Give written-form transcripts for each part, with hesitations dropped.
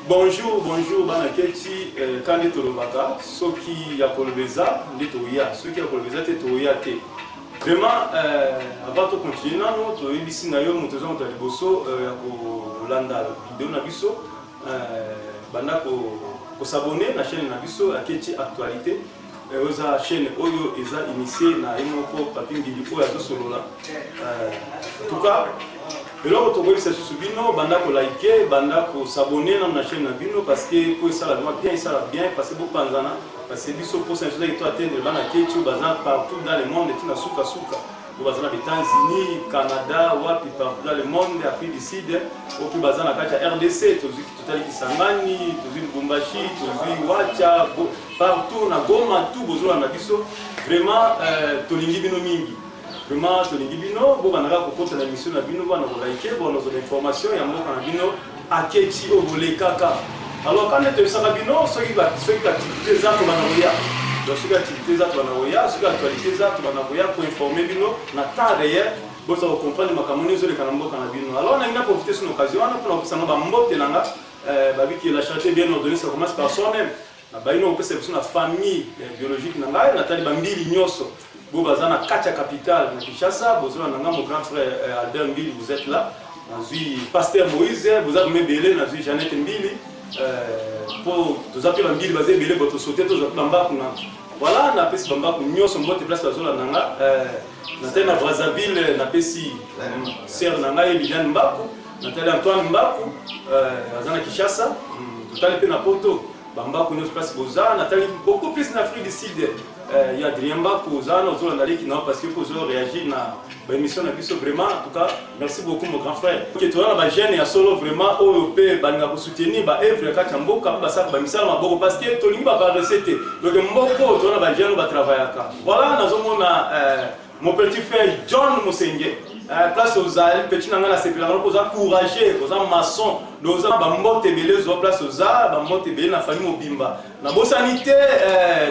Bonjour, Banaketi, Kandi Tolobaka, ceux qui a Kolobeza, les Toya, ceux qui a Kolobeza, c'est Toya. Vraiment, avant de continuer, nous avons ici, nous avons Landa vidéo Nabiso, s'abonner à la chaîne Nabiso, à Keti Actualité. La chaîne Oyo est initiée na Imoko Papi Ngilipo ya Solola. En tout cas, et là, on va sur Bino, banda ko liker, banda ko s'abonner dans la chaîne Nabino parce que pour ça la bien, ça va bien, parce que beaucoup panzana, parce que biso pour ça je dois atteindre banda Keti, bazan partout dans le monde, et na souka. Bazan aux États-Unis, Canada, wapi partout dans le monde, Afrique du Sud, au plus bazan à RDC, tout Kisangani, tout Lubumbashi, tout Wacha, partout na Goma, tout besoin na biso, vraiment tolingi bino mingi. Vraiment tolingi bino, bo banaka ko compte na mission na bino bana ko liker, bon nos informations ya mboka na bino aketi obole kaka. Alors quand tu saka bino, ceux qui activités za to bana roya. Donc ceux qui activités za to bana roya, ceux qui actualités za to bana roya pour informer bino na temps réel. Bon ça vous comprendre makamoni zo le kanamboka na bino. Alors on a profité sur l'occasion pour nous savoir ba mbote nanga babi qui la charité bien ordonnée, ça commence par soi-même. Na baino on peut c'est la famille biologique nanga na tali bambili nyoso. Vous êtes dans la capitale de Kinshasa, vous êtes mon grand frère Albert Mbili, vous êtes là. Pasteur Moïse, vous avez Mbélé, Jeannette Mbili. Pour vous appeler Mbili, vous avez Mbélé, votre sauté, vous avez Bamba. Voilà, on a fait Bamba, nous sommes en place de la zone. Nous sommes à Brazzaville, nous avons fait Sœur Nanga et Liliane Mbakou. Nous avons Antoine Mbakou, nous sommes à Kinshasa. Nous avons fait Napoto. Bamba, nous avons beaucoup plus en Afrique du Sud. Il y a Adrien Mbakou, nous avons parce que vous avez réagi à l'émission de Nabiso. Vraiment, en tout cas, merci beaucoup, mon grand frère. Tu vois, la jeune et solo vraiment européen, pour soutenir l'œuvre de Kachamboka, parce que tu as recette. Donc, Mboko, tu vois, la jeune, va travailler. Voilà, nous avons mon petit frère John Moussenge. Place aux Alpes, petit nangana c'est pour nous encourager, aux maçons, nous avons monté belé aux place aux arbres, monté belé na famille Mobimba. Na bo sanité,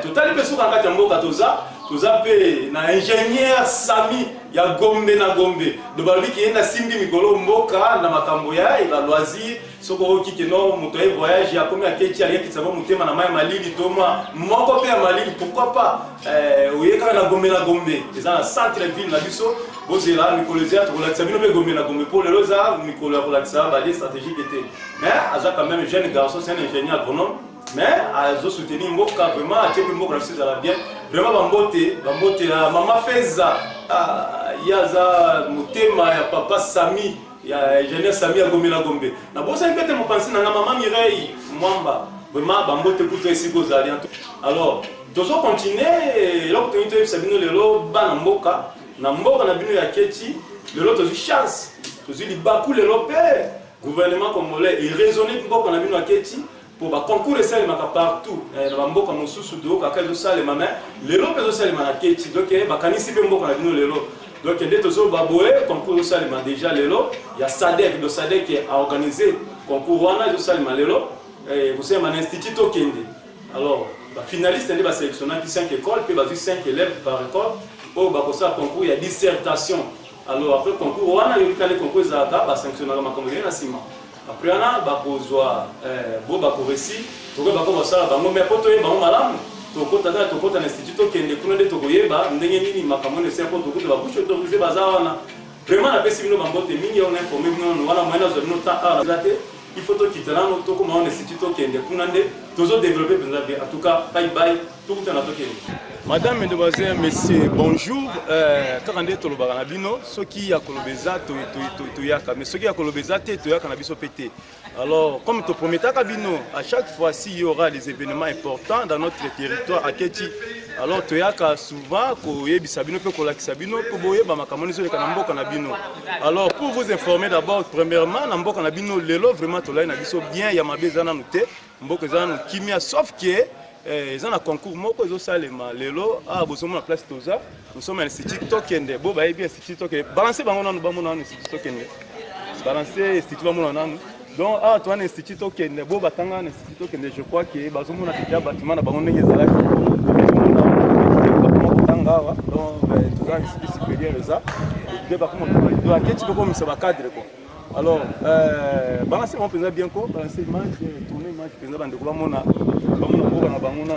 total personne quand jambo katoza, toza pe na ingénieur Sami ya Gombe na Gombe. De balobi qui est na simbi mikolo mboka na makambo ya ila loisir, soko ki keno motoye voyage ya comme ya keti rien qui sabo mutema na mai malili toma, moko pe ya malili pourquoi pas oyeka na Gombe c'est dans la centre ville na biso. Vous êtes là, Nicolas, tu as pour les Rosa, Nicolas, pour la stratégie qui était. Mais, quand même, jeune garçon, c'est un ingénieur agronome. Mais, ils ont soutenu Mboka, vraiment, à Tchépi Mboka, ça va bien. Vraiment, Bambote, maman Feza, il y a Moutema, il y a papa Sami, il y a ingénieur Sami à Gombe. Na bossa, il peut penser à maman Mireille, Mwamba. Vraiment, Bambote pour toi ici, vous allez. Alors, nous allons continuer, là, vous avez Sabino Lelo, Banamboka. Na mboka na bino ya Keti, lelo tozi chance, tozi libaku lelo pe gouvernement congolais et raisonner mboka na bino ya Keti pour ba concours et ça maka partout na mboka mosusu do kaka zo sale mama lelo pe zo sale na Keti donc ba kanisi pe mboka na bino lelo donc nde tozo ba boye concours zo sale déjà lelo ya Sadek do Sadek qui a organisé concours wana zo sale lelo et vous savez un institut Tokende alors ba finaliste nde ba sélectionner 5 écoles puis ba 5 élèves par école. Oh, bah, pour ça, concours, il y a dissertation. Alors, après le concours, on a eu le concours, il y a sanctionné ma commune à Sima. Après, on a un récit. On a ça, mais pour toi, on a un institut qui est vraiment, on a informé, on a il faut quitter là, nous avons un institut qui est développé. En tout cas, bye bye, tout le monde. Madame, Mesdemoiselles, Messieurs, bonjour. Quand on est au Lobaranabino, ceux qui ont Kolobeza, mais ceux qui ont Kolobeza, Toyaka pété. Alors, comme tu promets, à chaque fois, s'il y aura des événements importants dans notre territoire à Keti, alors Toyaka souvent, alors, pour vous informer d'abord, premièrement, Nambo Kanabino, Lelo, vraiment, Tolai Nabiso bien, Yamabe Zana Nouté, Mboko Zana Kimia, sauf que ils ont un concours, Moko Zosalema, Lelo, ah, nous sommes à la place Toza, nous sommes à l'Institut Tokende, Boba Ebi, Institut Tokende, balancez Bangonan, Bamonan, Institut Tokende, balancez Institut Bamonan. Donc, ah, toi, l'Institut Tokende, Boba Tanga, l'Institut Tokende, je crois que Bazomona, c'est un bâtiment à Bangonan, Awa, donc tout ça ici supérieur et ça. De par contre, donc à quel type comme ça va cadre quoi. Alors, balancer mon président bien quoi, balancer match, tourner match, président bande ko bamona na bangona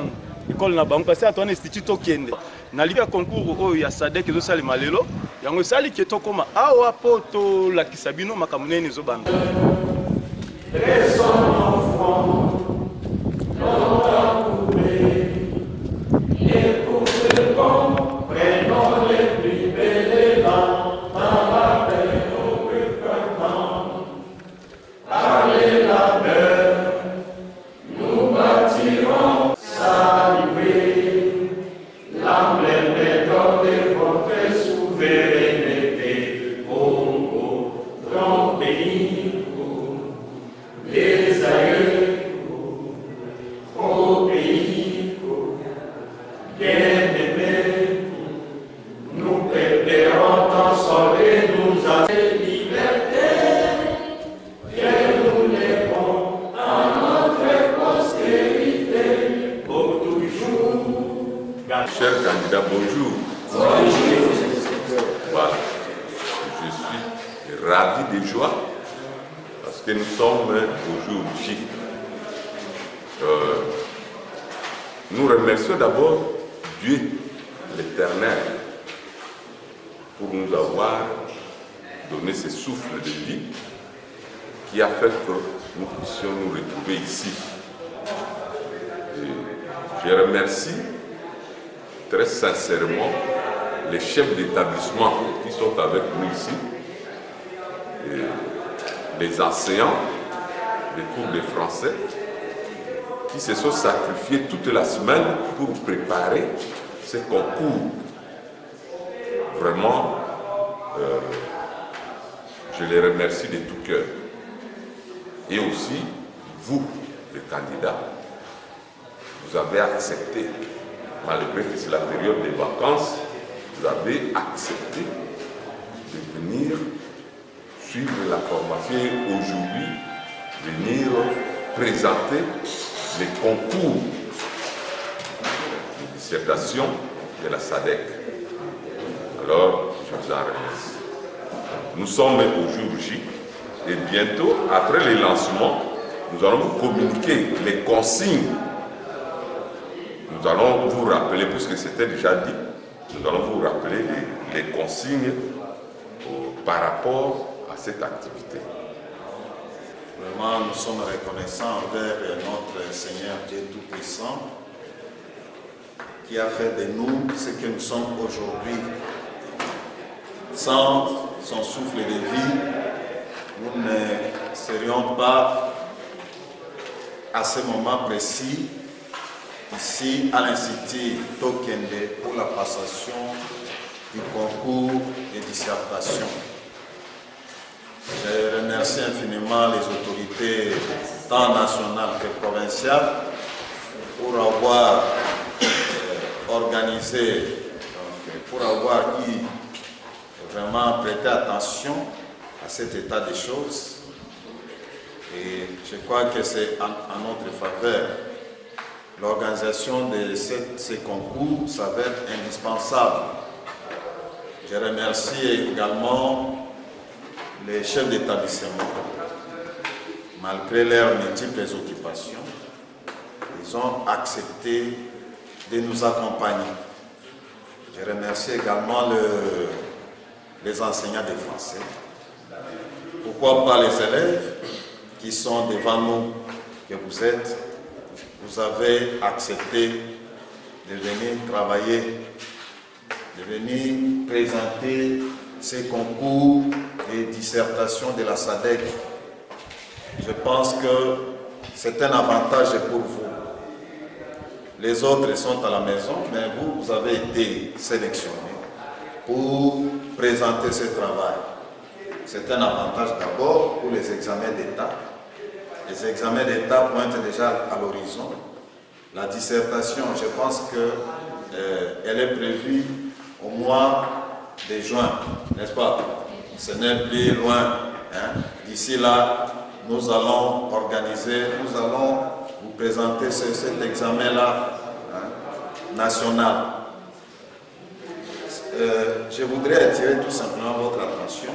école na bango parce que toi institut okende. Na liga concours oyo ya SADC ezo sali malelo, yango sali ke to koma awa poto la kisabino makamunene zo banda. Chers candidats, bonjour. Voilà. Je suis ravi de joie parce que nous sommes aujourd'hui. Nous remercions d'abord Dieu, l'Éternel, pour nous avoir donné ce souffle de vie qui a fait que nous puissions nous retrouver ici. Et je remercie très sincèrement les chefs d'établissement qui sont avec nous ici, et les enseignants des cours de français qui se sont sacrifiés toute la semaine pour préparer ce concours. Vraiment, je les remercie de tout cœur. Et aussi, vous, les candidats, vous avez accepté, malgré que c'est la période des vacances, vous avez accepté de venir suivre la formation et aujourd'hui venir présenter les concours de dissertation de la SADC. Alors, je vous en remercie. Nous sommes au jour J et bientôt, après les lancements, nous allons vous communiquer les consignes. Nous allons vous rappeler, puisque c'était déjà dit, nous allons vous rappeler les consignes par rapport à cette activité. Vraiment, nous sommes reconnaissants envers notre Seigneur Dieu Tout-Puissant qui a fait de nous ce que nous sommes aujourd'hui. Sans son souffle de vie, nous ne serions pas à ce moment précis ici à l'Institut Tokende pour la passation du concours de dissertation. Je remercie infiniment les autorités tant nationales que provinciales pour avoir organisé, pour avoir vraiment prêté attention à cet état des choses. Et je crois que c'est en notre faveur. L'organisation de ces concours s'avère indispensable. Je remercie également les chefs d'établissement. Malgré leurs multiples occupations, ils ont accepté de nous accompagner. Je remercie également les enseignants de français. Pourquoi pas les élèves qui sont devant nous, que vous êtes. Vous avez accepté de venir travailler, de venir présenter ces concours et dissertations de la SADC. Je pense que c'est un avantage pour vous. Les autres sont à la maison, mais vous avez été sélectionnés pour présenter ce travail. C'est un avantage d'abord pour les examens d'État. Les examens d'État pointent déjà à l'horizon. La dissertation, je pense qu'elle est prévue au mois de juin, n'est-ce pas? Ce n'est plus loin. Hein? D'ici là, nous allons organiser, nous allons vous présenter cet examen-là, hein, national. Je voudrais attirer tout simplement votre attention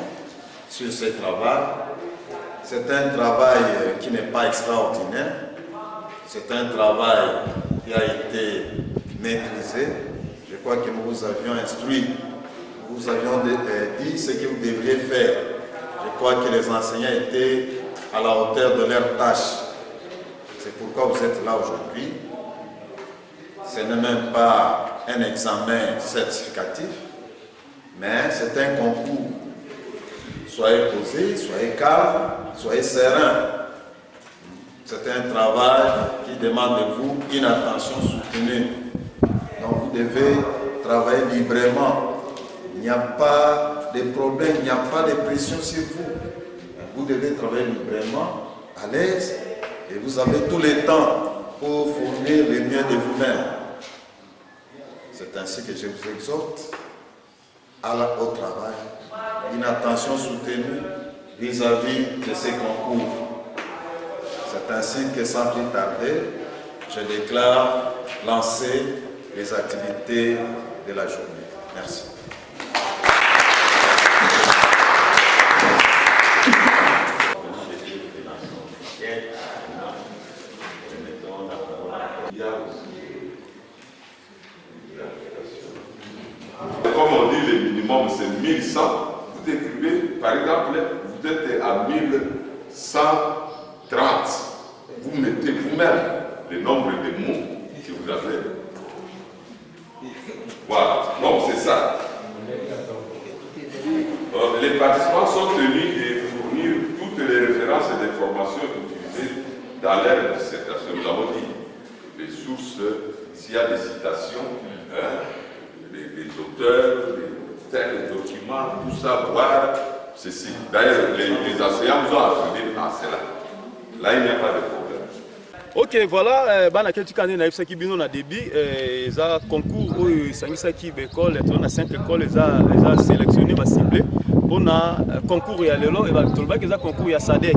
sur ce travail. C'est un travail qui n'est pas extraordinaire. C'est un travail qui a été maîtrisé. Je crois que nous vous avions instruit, nous vous avions dit ce que vous devriez faire. Je crois que les enseignants étaient à la hauteur de leur tâche. C'est pourquoi vous êtes là aujourd'hui. Ce n'est même pas un examen certificatif, mais c'est un concours. Soyez posés, soyez calmes, soyez sereins. C'est un travail qui demande de vous une attention soutenue. Donc vous devez travailler librement. Il n'y a pas de problème, il n'y a pas de pression sur vous. Vous devez travailler librement, à l'aise, et vous avez tout le temps pour fournir le mieux de vous-même. C'est ainsi que je vous exhorte au travail, une attention soutenue vis-à-vis de ces concours. C'est ainsi que sans plus tarder, je déclare lancer les activités de la journée. Merci. Comme on dit, le minimum c'est 1100. Vous écrivez, par exemple, vous êtes à 1130. Vous mettez vous-même le nombre de mots que vous avez. Voilà, donc c'est ça. Les participants sont tenus de fournir toutes les références et informations utilisées dans leur dissertation. Nous avons dit les sources, s'il y a des citations, des auteurs, des documents, tout ça, voir ceci. D'ailleurs, les enseignants vous ont appris à cela. Là, il n'y a pas de problème. Ok, voilà, bana ketu kane na ifsaki bino na débit, za concours oyo sangisaki bekole, tona 5 écoles za sélectionné ba ciblé pour na concours ya lelo et ba tolba za concours ya SADC.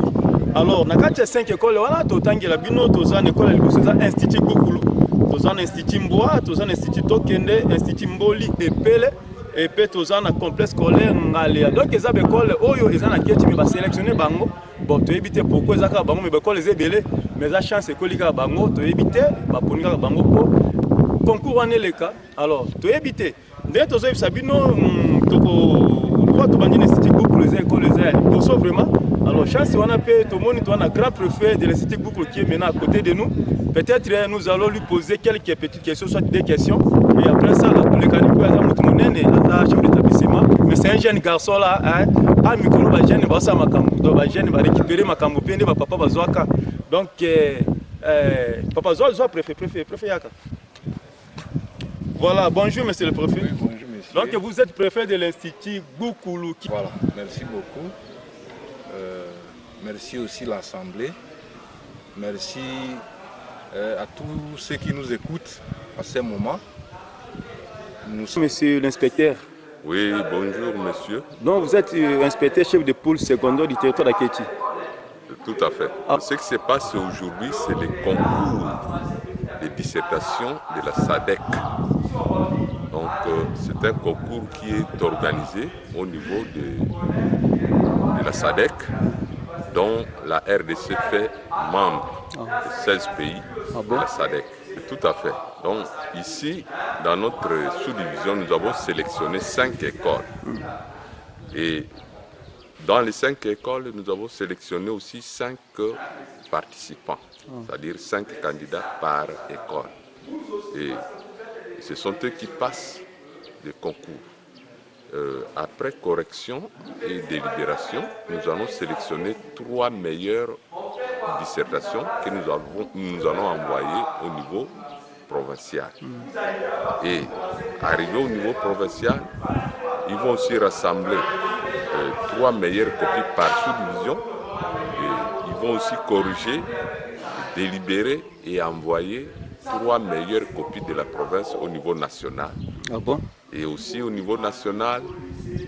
Alors, na kati ya 5 écoles wana totangela bino toza na école liboso za institut Bukulu, toza na institut Mboa, toza na institut Tokende, institut Mboli Epele. Et puis tous en complexe scolaire Ngalia. Donc les écoles oyo ils ont aketi mais ba sélectionner bango. Bon to éviter pourquoi ça ka bango mais école les belé mais la chance c'est que li ka bango to éviter ba poninga bango po concours en le cas. Alors to éviter ndé to zo sabino toko droit to bandi institut pour les écoles les pour ça vraiment. Alors chance on a fait tout le monde on a grand préfet de l'institut Boucle qui est maintenant à côté de nous. Peut-être nous allons lui poser quelques petites questions, soit des questions. Et après ça, les canicots, chef d'établissement. Mais c'est un jeune garçon là, un micro, un jeune, un jeune va récupérer ma cambo, puis papa va zoaka. Donc, papa zoa préfet yaka. Voilà, bonjour monsieur le préfet. Oui, bonjour monsieur. Donc vous êtes préfet de l'institut Boukoulou. Voilà, merci beaucoup. Merci aussi l'Assemblée. Merci à tous ceux qui nous écoutent à ce moment. Monsieur l'inspecteur. Oui, bonjour monsieur. Donc vous êtes inspecteur chef de pôle secondaire du territoire d'Akéti. Tout à fait. Ce qui se passe aujourd'hui, c'est le concours de dissertation de la SADC. Donc c'est un concours qui est organisé au niveau de la SADC, dont la RDC fait membre de 16 pays de la SADC. Tout à fait. Donc ici, dans notre sous-division, nous avons sélectionné 5 écoles. Et dans les 5 écoles, nous avons sélectionné aussi 5 participants, c'est-à-dire 5 candidats par école. Et ce sont eux qui passent le concours. Après correction et délibération, nous allons sélectionner 3 meilleures dissertations que nous allons envoyer au niveau provincial. Et arrivé au niveau provincial, ils vont aussi rassembler 3 meilleures copies par sous-division. Et ils vont aussi corriger, délibérer et envoyer 3 meilleures copies de la province au niveau national. Ah bon? Et aussi au niveau national,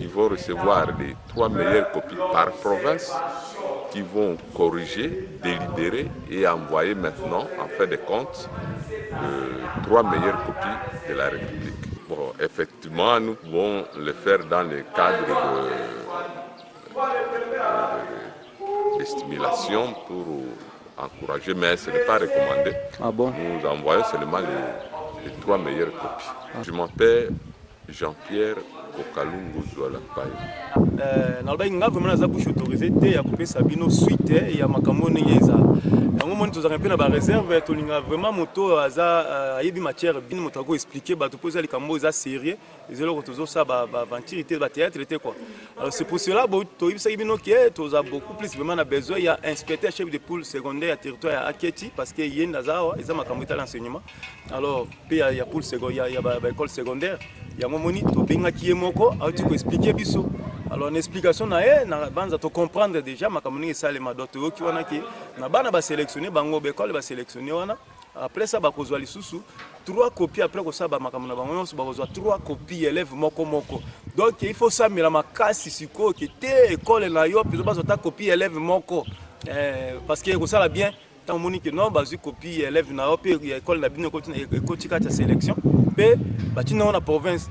ils vont recevoir les 3 meilleures copies par province qui vont corriger, délibérer et envoyer maintenant, en fin de compte, 3 meilleures copies de la République. Bon, effectivement, nous pouvons le faire dans le cadre de stimulation pour encourager, mais ce n'est pas recommandé. Ah bon? Nous envoyons seulement les 3 meilleures copies. Je m'appelle Jean-Pierre Kokalungu Zwala Paye. Nalba inga vraiment naza bouche autorisé te ya couper Sabino suite ya makambo ndenge eza. Yango moni tozaka pe na ba réserve tolinga vraiment moto aza ayebi matière bien moto ko expliquer ba to poser likambo eza sérieux ezelo ko tozo sa ba aventure ba théâtre était quoi. Alors c'est pour cela bo to ibisa bino que toza beaucoup plus vraiment na besoin ya inspecteur chef de pôle secondaire à territoire ya Aketi parce que yenda za eza makambo ita l'enseignement. Alors pe ya pôle secondaire ya ba école secondaire yango moni to benga kiemoko a tu ko expliquer biso. Alors une explication na na banza to comprendre déjà makambo ni salema doto ki wana ki na bana ba sélectionner bango ba école ba sélectionner wana après ça ba kozwa lisusu 3 copies après ko ça ba makambo na bango so ba kozwa 3 copies élèves moko moko donc il faut ça mila makasi siko ki te école na yo puis ba ta copie élèves moko parce que ko ça bien tant monique non ba zu copie élèves na yo puis école na bino ko tika ta sélection pe ba tina na province.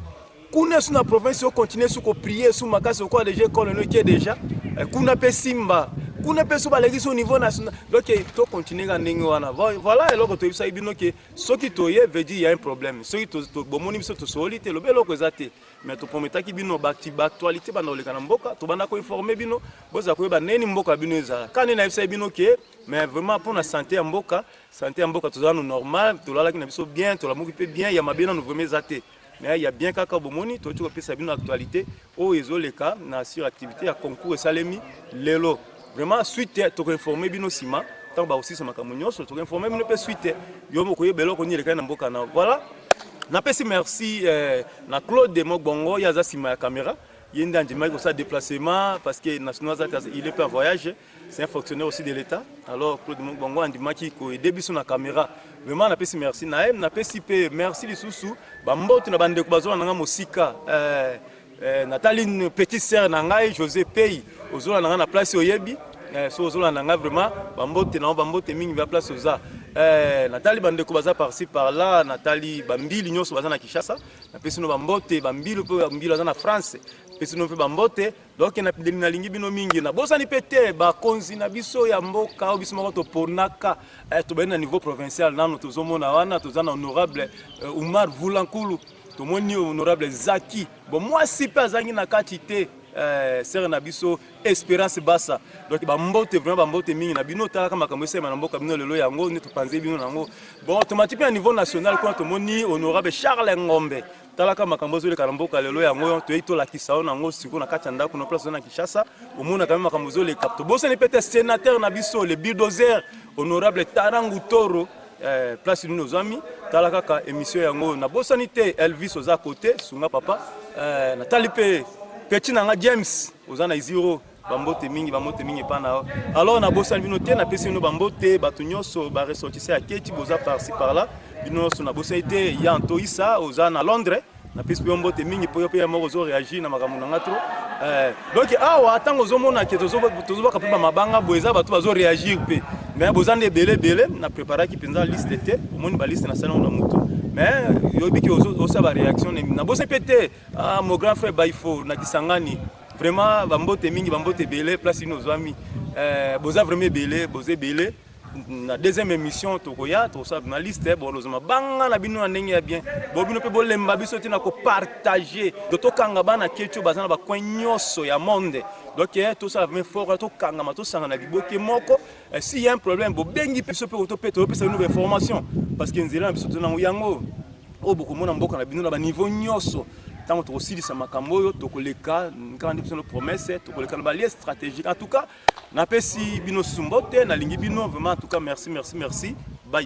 Kuna sous la province, on continue sous prier sous ma casse au quoi déjà école qui est déjà. Kuna pe simba, kuna pe sous l'église au niveau national. Donc il faut continuer à n'engager. Voilà et là quand tu sais bien que ce qui toye veut dire il y a un problème. Ce qui to bomoni biso to solite le belo ko zate. Mais to prometa ki bino ba actualité ba na le kanamboka to bana ko informer bino boza ko ba neni mboka bino ezala. Quand na bisa bino que mais vraiment pour la santé en mboka to za normal to la ki na biso bien to la mokipe bien ya mabena nous vraiment zate. Mais il y a bien qu'à Kabomoni, tu as fait une actualité, au Ezoleka, na sur activité à concours et salemi, lelo. Vraiment, suite, tu as informé Bino Sima, tant que aussi ça m'a camougnon, tu as informé Bino suite. Yo mo koye belo koni le kana mboka na. Voilà. Na pesi merci na Claude de Mogbongo, ya za sima ya caméra. Yenda ndima ko ça déplacement parce que national il est pas en voyage, c'est un fonctionnaire aussi de l'État. Alors Claude de Mogbongo ndima ki ko aider biso na caméra. Vraiment na pesi merci na na pesi pe merci lisusu ba mbote na bande ko bazona nga mosika Nathalie petite sœur na ngai José Pei ozola na nga na place oyebi so ozola na nga vraiment ba mbote mingi ba place oza Nathalie bande ko baza par-ci par là Nathalie bambili nyoso baza na Kinshasa na pesi no ba mbote bambili po bambili baza na France pesi no pe ba mbote donc na lingi bino mingi na bosani pete ba konzi na biso ya mboka o biso moko to ponaka to bena niveau provincial nano tozomona wana tozana honorable Oumar Vulankulu to moni honorable Zaki bon moi si pas zangi na katite sœur na biso Espérance Bassa donc ba mbote vraiment ba mbote mingi na bino tala kama kamwe sema na mboka bino lelo yango ne to panze bino nango bon automatiquement à niveau national quand to moni honorable Charles Ngombe talaka makambo zole karamboka lelo yango to ito la kisao nango siko na katanda kuna place na Kinshasa omona kama makambo zole kapto bosa ni peut-être sénateur na biso le bulldozer honorable Tarangu Toro place nous nos amis talaka ka émission yango na bosa ni te Elvis oza côté sunga papa na talipe petit nanga James ozana iziro bambote mingi pana alors na bosa bino te na pesi no bambote batu nyoso ba ressortisseur Aketi boza par-ci par là bino so na bosa ite ya Antoisa ozana Londres na pesi bambote mingi po yo mo zo réagir na makambo na ngatro donc awa atango zo mona ke tozo ba kapeba mabanga boeza batu bazo réagir pe mais boza ne belé na préparer ki penza liste te moni ba liste na salon na mutu mais yo biki ozo ba réaction na bosa pété mon grand frère Baifo na Kisangani vraiment bambote mingi bambote belé place ino zami boza vraiment belé na deuxième émission tokoya to sa na liste bolozoma banga na bino ndenge ya bien bo bino pe bolemba biso tina ko partager to kanga bana kecho bazana ba kwenyoso ya monde donc tout ça vraiment fort to kanga ma to sanga na biboke moko si y a un problème bo bengi biso pe to peto pe sa nouvelle information parce que nzela biso to na yango o boko mona mboka na bino na ba niveau nyoso tant que aussi ça makambo yo tokoleka quand on a promesse tokoleka na balie stratégique en tout cas na pesi bino sumbote na lingi bino vraiment en tout cas merci bye